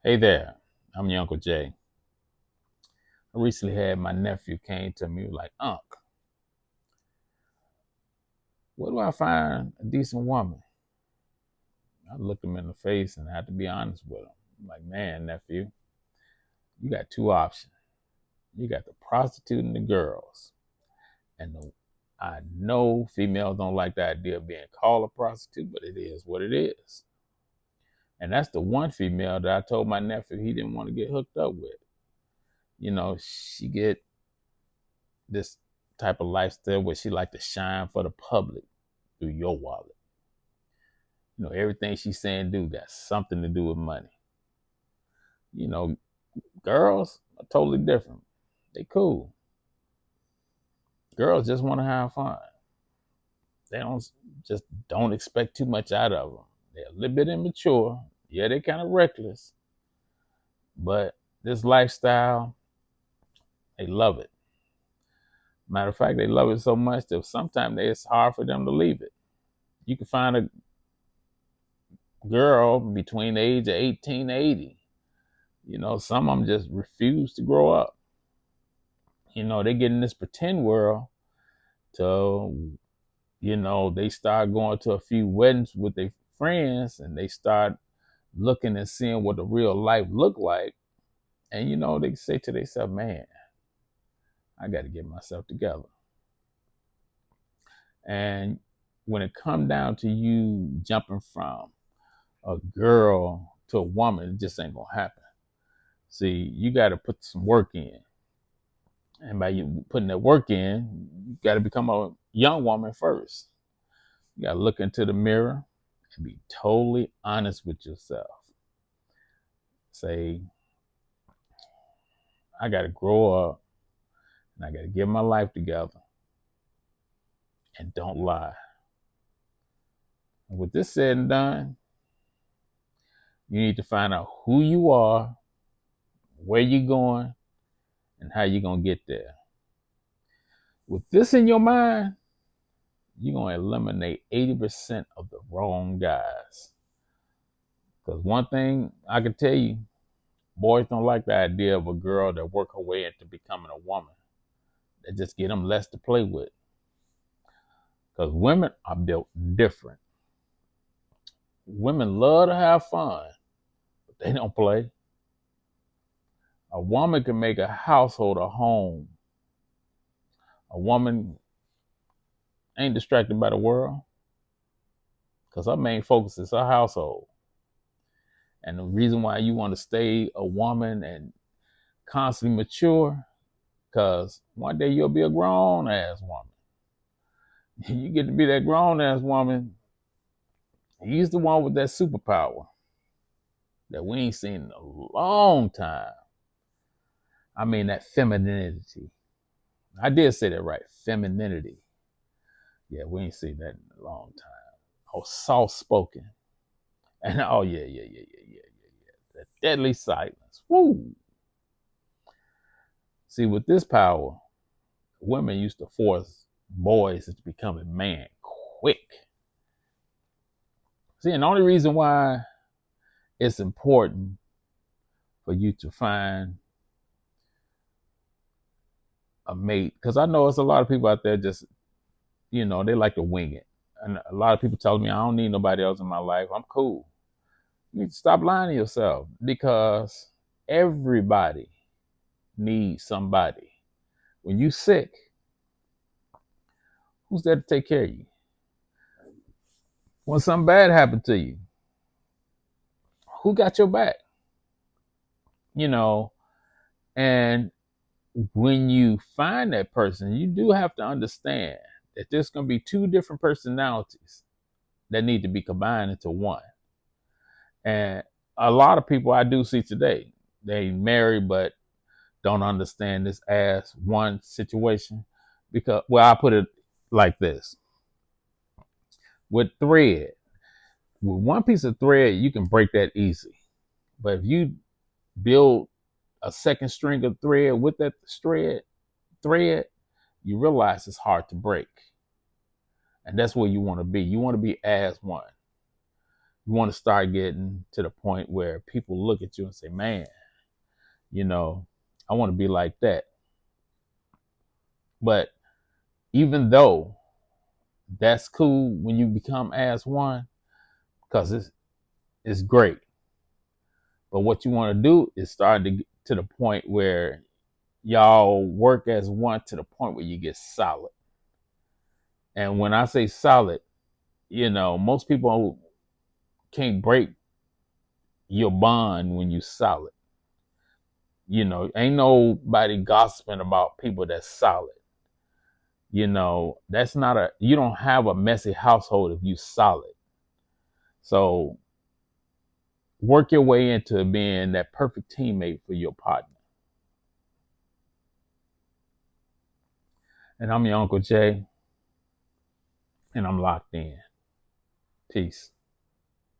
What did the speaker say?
Hey there, I'm your Uncle Jay. I recently had my nephew came to me like, Unc, where do I find a decent woman? I looked him in the face and I had to be honest with him. I'm like, man, nephew, you got two options. You got the prostitute and the girls. And I know females don't like the idea of being called a prostitute, but it is what it is. And that's the one female that I told my nephew he didn't want to get hooked up with. She get this type of lifestyle where she like to shine for the public through your wallet. Everything she's saying do got something to do with money. You know, girls are totally different. They cool. Girls just want to have fun. They don't expect too much out of them. They're a little bit immature. Yeah, they're kind of reckless, but this lifestyle, they love it. Matter of fact, they love it so much that sometimes it's hard for them to leave it. You can find a girl between the age of 18 to 80. Some of them just refuse to grow up. They get in this pretend world till, they start going to a few weddings with their friends and they start looking and seeing what the real life look like. And, they say to themselves, man, I got to get myself together. And when it come down to you jumping from a girl to a woman, it just ain't going to happen. See, you got to put some work in. And by you putting that work in, you got to become a young woman first. You got to look into the mirror and be totally honest with yourself. Say, I got to grow up and I got to get my life together and don't lie. And with this said and done, you need to find out who you are, where you're going, and how you're going to get there. With this in your mind, you're going to eliminate 80% of the wrong guys. Because one thing I can tell you, boys don't like the idea of a girl that work her way into becoming a woman. That just get them less to play with. Because women are built different. Women love to have fun, but they don't play. A woman can make a household a home. A woman ain't distracted by the world because her main focus is her household. And the reason why you want to stay a woman and constantly mature, because one day you'll be a grown ass woman. You get to be that grown ass woman. He's the one with that superpower that we ain't seen in a long time. I mean, that femininity. I did say that right. Femininity. Yeah, we ain't seen that in a long time. Oh, soft spoken. And oh, yeah. The deadly silence. Woo. See, with this power, women used to force boys into becoming man quick. See, and the only reason why it's important for you to find a mate, because I know it's a lot of people out there just, they like to wing it. And a lot of people tell me, I don't need nobody else in my life. I'm cool. You need to stop lying to yourself because everybody needs somebody. When you sick, who's there to take care of you? When something bad happened to you, who got your back? You know, and when you find that person, you do have to understand that there's going to be two different personalities that need to be combined into one. And a lot of people I do see today, they marry but don't understand this as one situation. Because, well, I put it like this: with thread, with one piece of thread, you can break that easy. But if you build a second string of thread with that thread, you realize it's hard to break. And that's where you want to be. You want to be as one. You want to start getting to the point where people look at you and say, man, you know, I want to be like that. But even though that's cool when you become as one, because it's great. But what you want to do is start to get to the point where y'all work as one to the point where you get solid. And when I say solid, most people can't break your bond when you solid. Ain't nobody gossiping about people that's solid. That's not you don't have a messy household if you solid. So work your way into being that perfect teammate for your partner. And I'm your Uncle Jay, and I'm locked in. Peace.